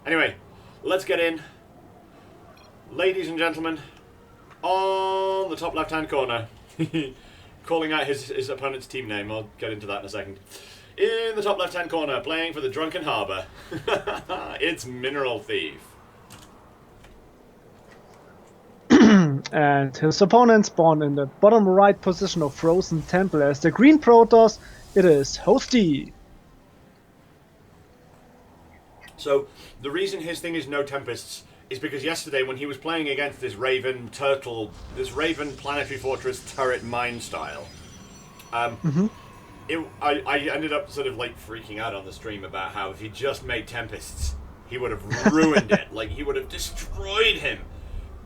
Anyway, let's get in. Ladies and gentlemen, on the top left-hand corner, calling out his opponent's team name. I'll get into that in a second. In the top left-hand corner, playing for the Drunken Harbour, it's Mineralthief. And his opponent spawned in the bottom right position of Frozen Temple as the green Protoss. It is Hosty. So, the reason his thing is no Tempests is because yesterday when he was playing against this Raven Planetary Fortress Turret Mine style, I ended up sort of like freaking out on the stream about how if he just made Tempests, he would have ruined it. Like, he would have destroyed him.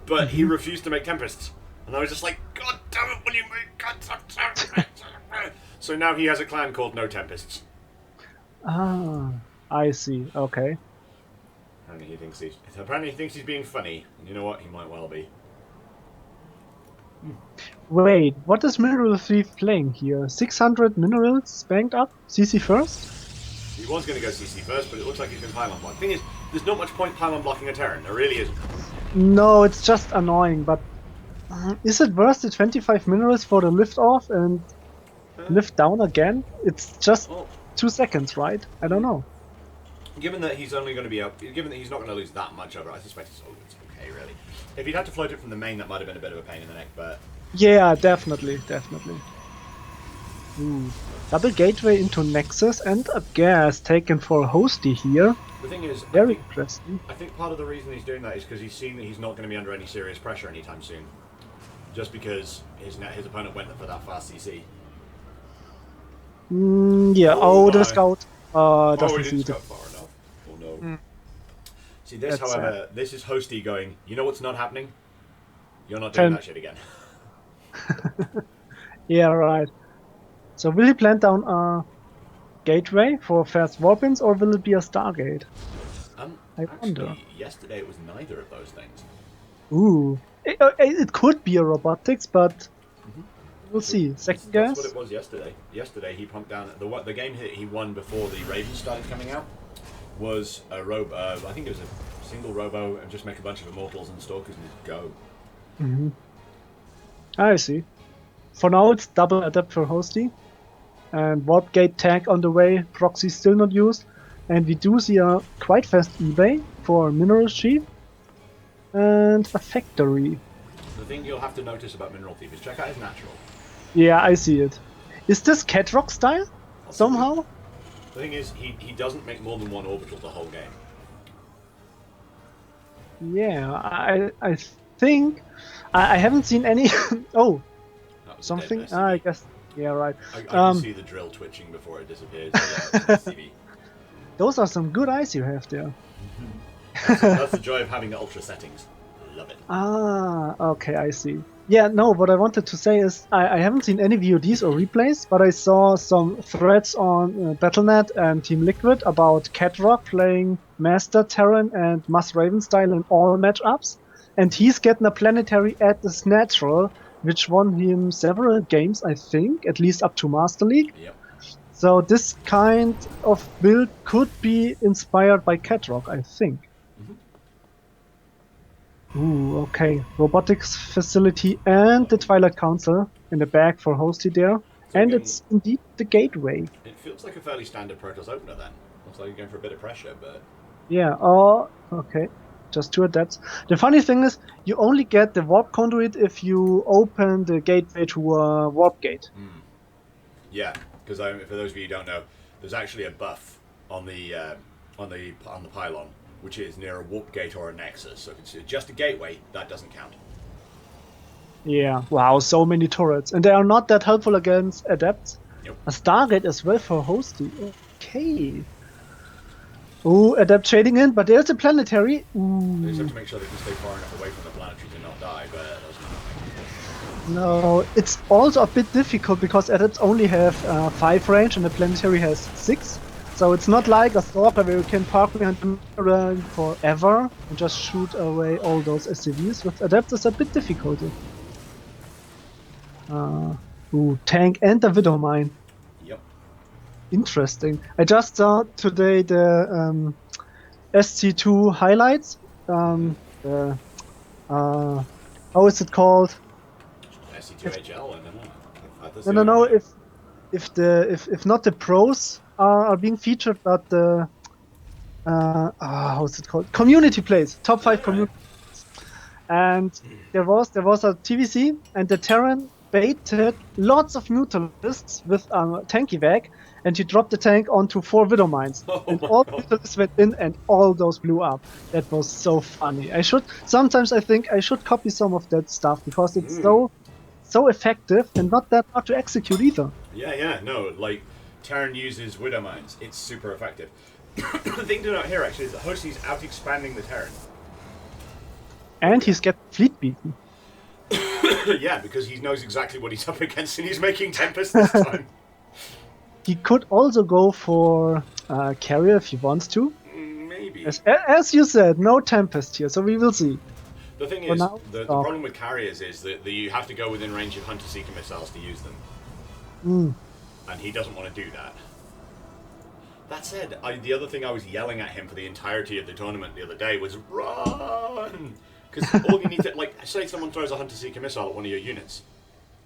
But he refused to make Tempests. And I was just like, God damn it, will you make Tempests? So now he has a clan called No Tempests. Ah, I see. Okay. Apparently he thinks he's being funny. And you know what? He might well be. Wait, what is Mineralthief playing here? 600 minerals banked up? CC first? He was going to go CC first, but it looks like he's going to pylon block. Thing is, there's not much point pylon blocking a Terran. There really isn't. No, it's just annoying, but is it worth the 25 minerals for the lift off and lift down again? It's just 2 seconds, right? I don't know. Given that he's only going to be up, given that he's not going to lose that much over, I suspect it's okay, really. If he'd had to float it from the main, that might have been a bit of a pain in the neck, but... Yeah, definitely. Double gateway into Nexus and a gas taken for Hosty here. The thing is, very interesting. I think part of the reason he's doing that is because he's seen that he's not going to be under any serious pressure anytime soon. Just because his opponent went for that fast CC. Yeah, the scout doesn't see it. Far enough. Oh no. See, this, however, this is Hosty going, you know what's not happening? You're not doing that shit again. Yeah, right. So will he plant down a gateway for fast warp-ins, or will it be a Stargate? I wonder. Yesterday it was neither of those things. Ooh. It could be a robotics, but we'll see. Second guess? That's what it was yesterday. Yesterday he pumped down... The game he won before the Raven started coming out was a robo... I think it was a single robo, and just make a bunch of Immortals and Stalkers and just go. I see. For now it's double adept for Hosty. And warp gate tag on the way, proxy still not used. And we do see a quite fast eBay for Mineral Sheath. And a factory. The thing you'll have to notice about Mineralthief is check out his natural. Yeah, I see it. Is this Catrock style? Somehow? The thing is, he doesn't make more than one orbital the whole game. Yeah, I think... I haven't seen any... oh! Something? I guess... Yeah, right. I can see the drill twitching before it disappears. So yeah, those are some good eyes you have there. That's the joy of having the ultra settings. Love it. Ah, okay, I see. Yeah, no, what I wanted to say is I haven't seen any VODs or replays, but I saw some threads on Battle.net and Team Liquid about Catrock playing Master Terran and Mass Raven style in all matchups, and he's getting a planetary at his natural, which won him several games, I think, at least up to Master League. Yep. So this kind of build could be inspired by Catrock, I think. Ooh, okay. Robotics facility and the Twilight Council in the back for Hosty there. And it's indeed the gateway. It feels like a fairly standard Protoss opener then. Looks like you're going for a bit of pressure, but... Yeah, oh, okay. Just 2 adepts. The funny thing is, you only get the warp conduit if you open the gateway to a warp gate. Yeah, because for those of you who don't know, there's actually a buff on the pylon, which is near a warp gate or a nexus. So if it's just a gateway, that doesn't count. Yeah, wow, so many turrets. And they are not that helpful against adepts. Nope. A Stargate as well for Hosty. Okay. Ooh, adept shading in, but there's a planetary. Ooh. They just have to make sure they can stay far enough away from the planetary to not die, but that's not... No, it's also a bit difficult because adepts only have 5 range and the planetary has 6. So it's not like a stalker where you can park behind the mirror forever and just shoot away all those SCVs. With adepts it's a bit difficult. Ooh, tank and a Widow Mine. Yep. Interesting. I just saw today the SC2 highlights. Uh, how is it called? SC2HL, I don't know. No. If not the pros are being featured, but the how's it called? Community plays, top 5 community. And there was a TVC, and the Terran baited lots of Mutalisks with a tank evac, and he dropped the tank onto 4 Widow Mines. And all Mutalisks went in, and all those blew up. That was so funny. Sometimes I think I should copy some of that stuff, because it's so effective and not that hard to execute either. Yeah, no, like, Terran uses Widow Mines. It's super effective. The thing to note here, actually, is that Hosty's out-expanding the Terran. And he's getting fleet beaten. Yeah, because he knows exactly what he's up against, and he's making Tempest this time. He could also go for Carrier if he wants to. Maybe. As you said, no Tempest here, so we will see. The thing is, the problem with Carriers is that you have to go within range of Hunter Seeker missiles to use them. And he doesn't want to do that. That said, the other thing I was yelling at him for the entirety of the tournament the other day was run! Because all you need to, like, say someone throws a Hunter Seeker missile at one of your units.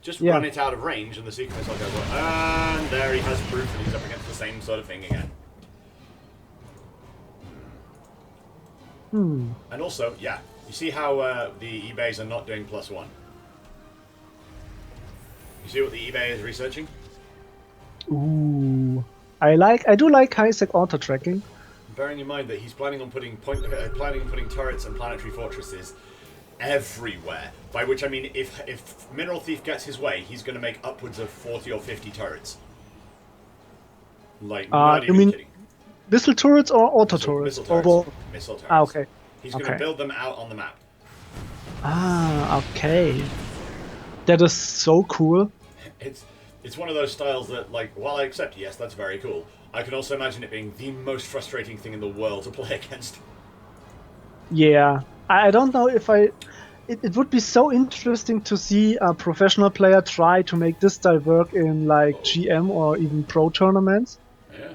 Just run it out of range and the Seeker missile goes up. And there he has proof that he's up against the same sort of thing again. And also, yeah, you see how the eBays are not doing +1? You see what the eBay is researching? Ooh. I do like high-sec auto-tracking. Bearing in mind that he's planning on putting turrets and planetary fortresses everywhere. By which I mean, if Mineral Thief gets his way, he's going to make upwards of 40 or 50 turrets. Like, not even kidding. Missile turrets or auto turrets? Missile turrets. Okay. He's going to build them out on the map. Okay. That is so cool. It's one of those styles that, like, while I accept, yes, that's very cool, I can also imagine it being the most frustrating thing in the world to play against. Yeah. I don't know if it would be so interesting to see a professional player try to make this style work in, like, GM or even pro tournaments. Yeah.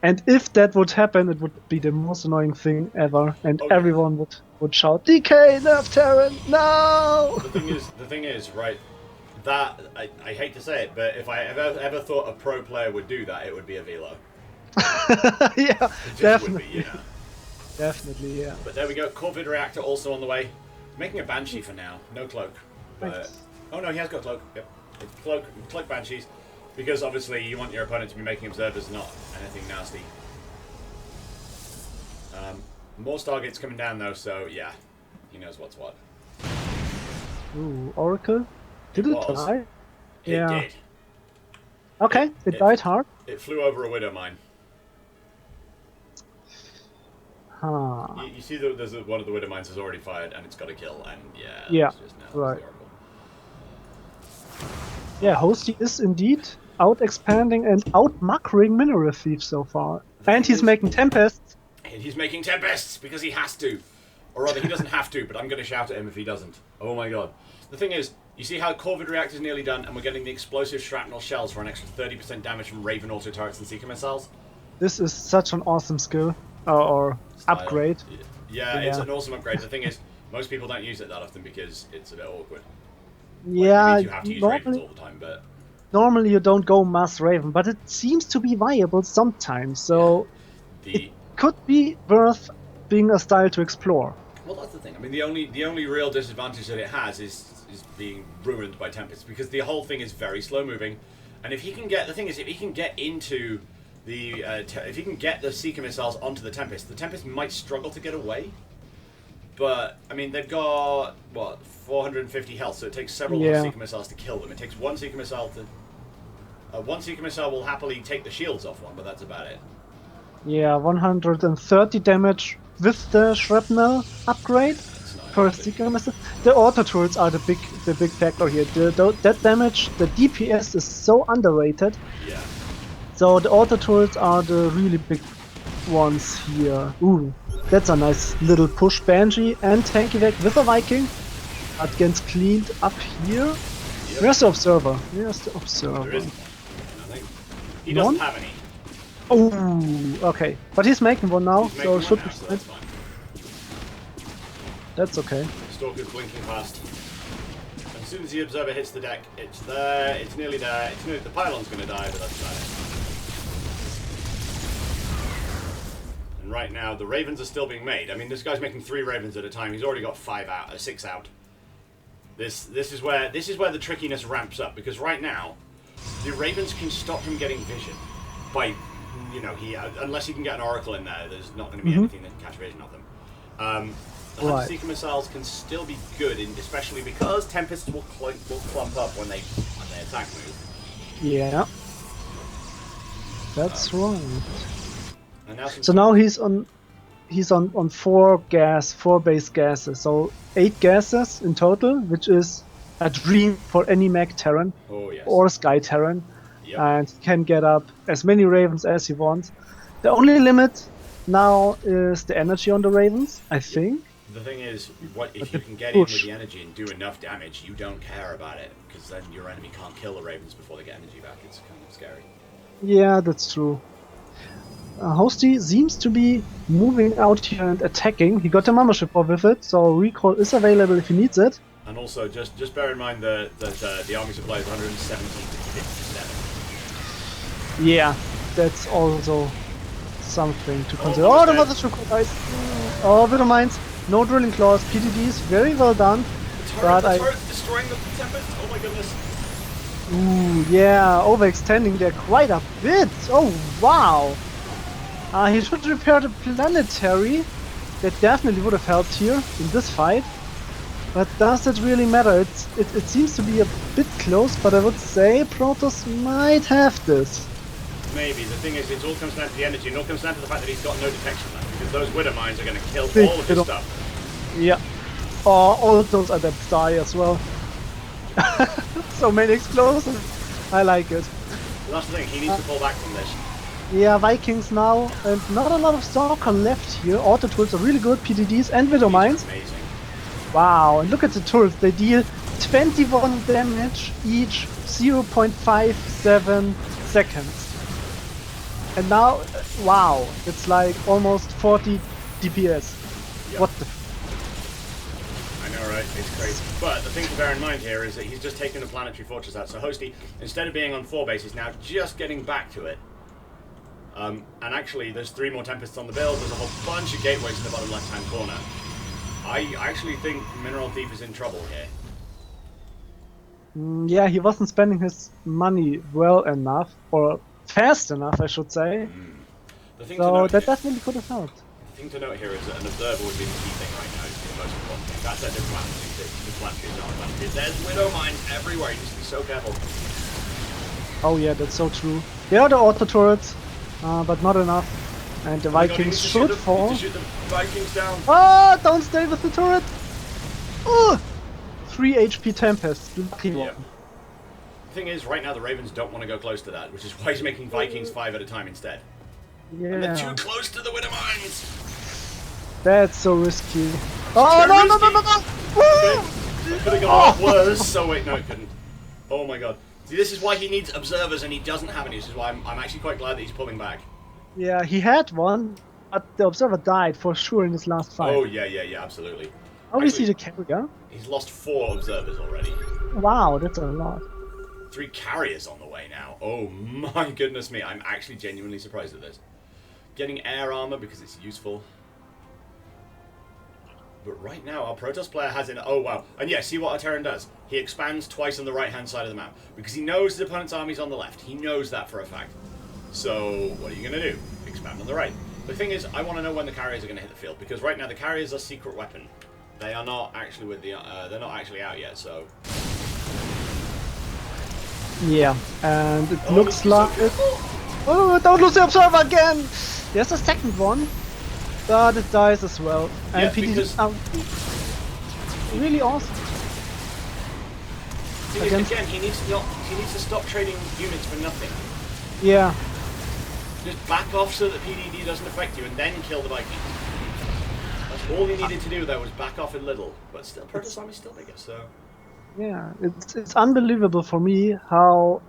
And if that would happen, it would be the most annoying thing ever, and everyone would shout, "DK, nerf Terran, no!" The thing is, right, that, I hate to say it, but if I ever thought a pro player would do that, it would be a Velo. Yeah, definitely. Would be, you know. Definitely, yeah. But there we go, Corvid Reactor also on the way. Making a Banshee for now, no cloak. But, oh no, he has got cloak, yep. It's cloak Banshees. Because obviously you want your opponent to be making observers, not anything nasty. More Stargates coming down though, so yeah, he knows what's what. Ooh, Oracle? Did it die? It did. Okay, it died hard. It flew over a Widow Mine. Huh. You see there's one of the Widow Mines has already fired and it's got a kill, and yeah, it's just now, right. Yeah, Hosty is indeed out-expanding and out-muckering Mineralthief so far. And he's making Tempests. And he's making Tempests because he has to. Or rather, he doesn't have to, but I'm going to shout at him if he doesn't. Oh my god. The thing is, you see how Corvid Reactor is nearly done and we're getting the explosive shrapnel shells for an extra 30% damage from Raven auto turrets and Seeker missiles? This is such an awesome skill. Or upgrade. Yeah, it's an awesome upgrade. The thing is, most people don't use it that often because it's a bit awkward. Yeah, you have to use Ravens all the time, but normally you don't go mass Raven, but it seems to be viable sometimes, so it could be worth being a style to explore. Well, that's the thing. I mean, the only real disadvantage that it has is being ruined by Tempest, because the whole thing is very slow moving, and if he can get if he can get into the if he can get the Seeker missiles onto the Tempest might struggle to get away. But, I mean, they've got, what, 450 health, so it takes several Seeker missiles to kill them. It takes one Seeker missile to... one Seeker missile will happily take the shields off one, but that's about it. Yeah, 130 damage with the shrapnel upgrade per Seeker missile. The auto turrets are the big factor here. That damage, the DPS is so underrated. Yeah. So the auto turrets are the really big ones here. Ooh. That's a nice little push. Banshee and tank evac with a Viking. That gets cleaned up here. Yep. Where's the observer? There isn't. He doesn't have any. Oh, okay. But he's making one now, He's so making should one be now, so fine. that's fine. That's okay. Stalker's blinking past. As soon as the observer hits the deck, it's there, it's nearly there, the pylon's going to die, but that's about it. And right now, the ravens are still being made. I mean, this guy's making 3 ravens at a time. He's already got 6 out. This is where the trickiness ramps up, because right now, the ravens can stop him getting vision by, you know, unless he can get an oracle in there. There's not going to be anything that can catch vision of them. The Hunter Seeker missiles can still be good, especially because Tempests will clump up when they attack move. Yeah. That's right. And now so now he's on 4 base gases, so 8 gases in total, which is a dream for any mech Terran or Sky Terran. Yep. And he can get up as many ravens as he wants. The only limit now is the energy on the ravens, I think. The thing is, if you can get in with the energy and do enough damage, you don't care about it, because then your enemy can't kill the ravens before they get energy back. It's kind of scary. Yeah, that's true. Hosty seems to be moving out here and attacking. He got a Mama Ship with it, so recall is available if he needs it. And also, just bear in mind that the army supply is 117 to 57. Yeah, that's also something to consider. Oh, the Mother Ship, guys! Oh, Widow Mines. No drilling claws, PDDs, very well done. The turret's destroying the Tempest. Oh my goodness. Ooh, yeah, overextending there quite a bit. Oh, wow. He should repair the planetary. That definitely would have helped here in this fight. But does it really matter? It seems to be a bit close, but I would say Protoss might have this. Maybe. The thing is, it all comes down to the energy, and it all comes down to the fact that he's got no detection left, because those Widow Mines are going to kill all of his stuff. Yeah. Oh, all of those adepts die as well. So many explosives. I like it. That's the thing, he needs to pull back from this. Yeah, Vikings now, and not a lot of Stalker left here. Auto tools are really good, PDDs and Widow Mines. Amazing. Wow, and look at the turrets. They deal 21 damage each, 0.57 seconds. And now, wow, it's like almost 40 DPS. Yep. What the? I know, right? It's crazy. But the thing to bear in mind here is that he's just taken the planetary fortress out. So Hosty, instead of being on 4 bases, now just getting back to it. And actually, there's 3 more Tempests on the build. There's a whole bunch of gateways in the bottom left-hand corner. I actually think Mineralthief is in trouble here. Yeah, he wasn't spending his money well enough, or fast enough, I should say. The thing So that definitely could have helped. The thing to note here is that an observer would be the key thing right now. It's the most important thing. That's at this planetary. This planetary is not a planetary. There's Widow Mines everywhere. You need to be so careful. Oh yeah, that's so true. There are the auto turrets, but not enough. And the Vikings should fall. Need to shoot the Vikings down. Oh, don't stay with the turret! Oh! 3 HP Tempest. Lucky one. The thing is, right now the Ravens don't want to go close to that, which is why he's making Vikings 5 at a time instead. Yeah. And they're too close to the Widow Mines! That's so risky. Oh, no, no, no, no, no! It could have gone a lot worse. So wait, no, it couldn't. Oh my god. See, this is why he needs observers and he doesn't have any. This is why I'm actually quite glad that he's pulling back. Yeah, he had one, but the observer died for sure in his last fight. Oh, yeah, absolutely. How do you see the carrier? He's lost 4 observers already. Wow, that's a lot. 3 carriers on the way now. Oh my goodness me, I'm actually genuinely surprised at this. Getting air armor because it's useful. But right now, our Protoss player has an... Oh, wow. And yeah, see what our Terran does? He expands twice on the right-hand side of the map. Because he knows his opponent's army's on the left. He knows that for a fact. So, what are you going to do? Expand on the right. The thing is, I want to know when the carriers are going to hit the field. Because right now, the carriers are secret weapon. They are not actually with the... they're not actually out yet, so... Yeah, and it looks like... Oh, don't lose the observer again! There's a second one. But it dies as well. And Yeah, PD because... really awesome. Again, he needs to stop trading units for nothing. Yeah. Just back off so that PDD doesn't affect you, and then kill the Vikings. That's all he needed to do, though, was back off a little. But still, Protoss army's still bigger, so... Yeah, it's unbelievable for me how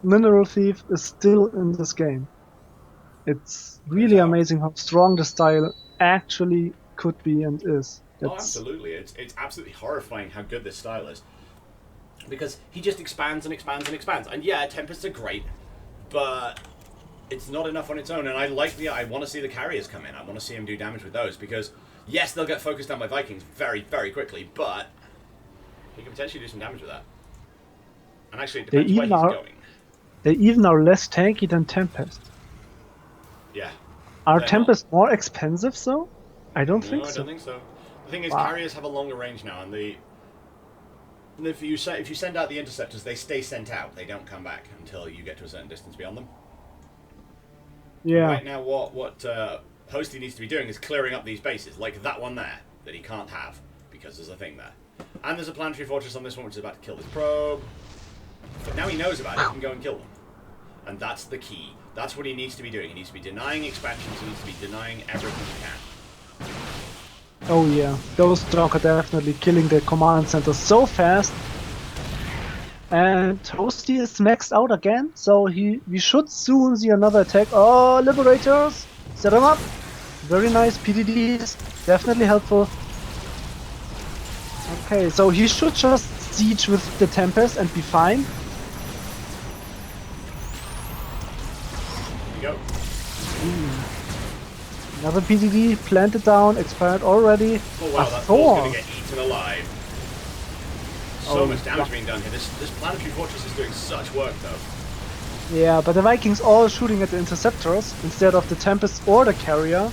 Mineralthief is still in this game. It's really amazing how strong the style actually could be and is. Oh, absolutely. It's absolutely horrifying how good this style is. Because he just expands and expands and expands. And yeah, Tempests are great, but it's not enough on its own. And I want to see the carriers come in. I want to see him do damage with those. Because, yes, they'll get focused on by Vikings very, very quickly, but he can potentially do some damage with that. And actually, it depends where he's going. They even are less tanky than Tempest. Yeah. Are Tempests more expensive, though? I don't think so. I don't think so. The thing is, carriers have a longer range now, and if you send out the interceptors, they stay sent out. They don't come back until you get to a certain distance beyond them. Yeah. Right now, what Hosty needs to be doing is clearing up these bases, like that one there, that he can't have, because there's a thing there. And there's a planetary fortress on this one, which is about to kill this probe. But now he knows about it, he can go and kill them. And that's the key. That's what he needs to be doing. He needs to be denying expansions, he needs to be denying everything he can. Oh yeah, those Dock are definitely killing the command center so fast. And Hosty is maxed out again, so we should soon see another attack. Oh, Liberators! Set them up! Very nice, PDDs, definitely helpful. Okay, so he should just siege with the Tempest and be fine. Here we go. Another PDD planted down, expired already. Oh wow, that Thor's gonna get eaten alive. So much damage being done here. This planetary fortress is doing such work though. Yeah, but the Vikings all shooting at the interceptors instead of the Tempest or the carrier.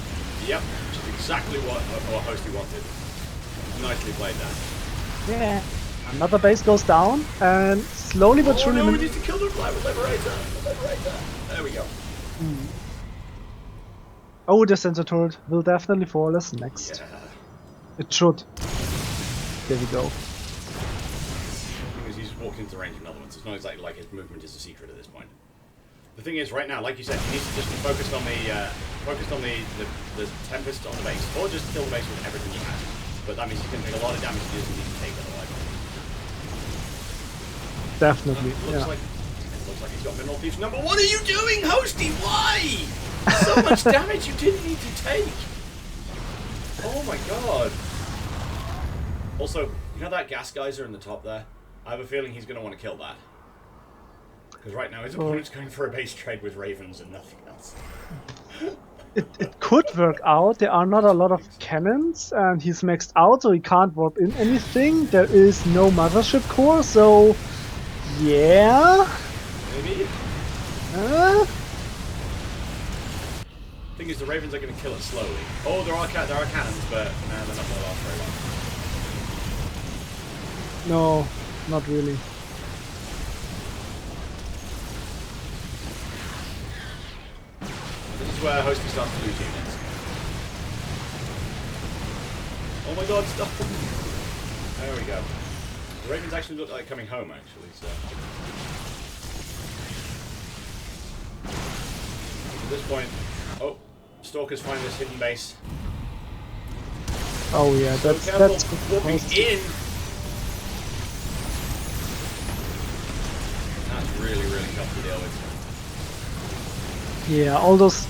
Yep, which is exactly what Hosty wanted. Nicely played that. Yeah. Another base goes down and slowly but surely. No, we need to kill the Liberator. There we go. Oh, the sensor turret will definitely fall as next. Yeah. It should. There we go. Because he's walked into range of another one, so it's not exactly like his movement is a secret at this point. The thing is, right now, like you said, he needs to just be focused on the Tempest on the base, or just kill the base with everything he has. But that means he can take a lot of damage he doesn't need to take otherwise. Definitely. It looks like he's got Mineralthief's number. What are you doing, Hosty? Why? So much damage you didn't need to take. Oh my god. Also, you know that gas geyser in the top there? I have a feeling he's going to want to kill that. Because right now his opponent's going for a base trade with Ravens and nothing else. It could work out. There are not a lot of cannons and he's maxed out, so he can't warp in anything. There is no mothership core, so yeah. Maybe. Thing is, the Ravens are going to kill it slowly. Oh, there are cannons, but they're not going to last very long. No, not really. This is where Hosty starts to lose units. Oh my god, stop! There we go. The Ravens actually look like coming home, actually, so... At this point... Oh, Stalker's finding this hidden base. Oh yeah, that's good. Warping in! That's really, really tough to deal with. Yeah, all those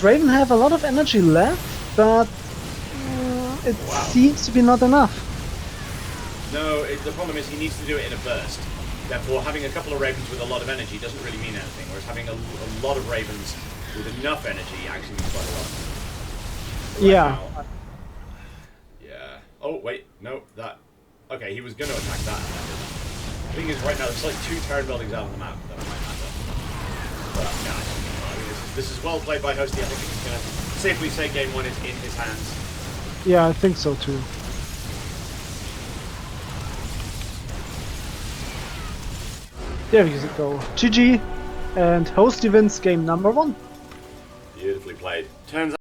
Raven have a lot of energy left, but it seems to be not enough. No, the problem is he needs to do it in a burst. Therefore, having a couple of Ravens with a lot of energy doesn't really mean anything, whereas having a lot of Ravens with enough energy actually means quite a lot. Right yeah. Now, yeah. Oh, wait, no, that... Okay, he was going to attack that. The thing is, right now, there's like 2 turret buildings out on the map that might matter. But, yeah, I mean, this is well played by Hosty. I think he's going to safely say game 1 is in his hands. Yeah, I think so too. There you go. GG, and Hosty wins game number 1. Beautifully played. Turns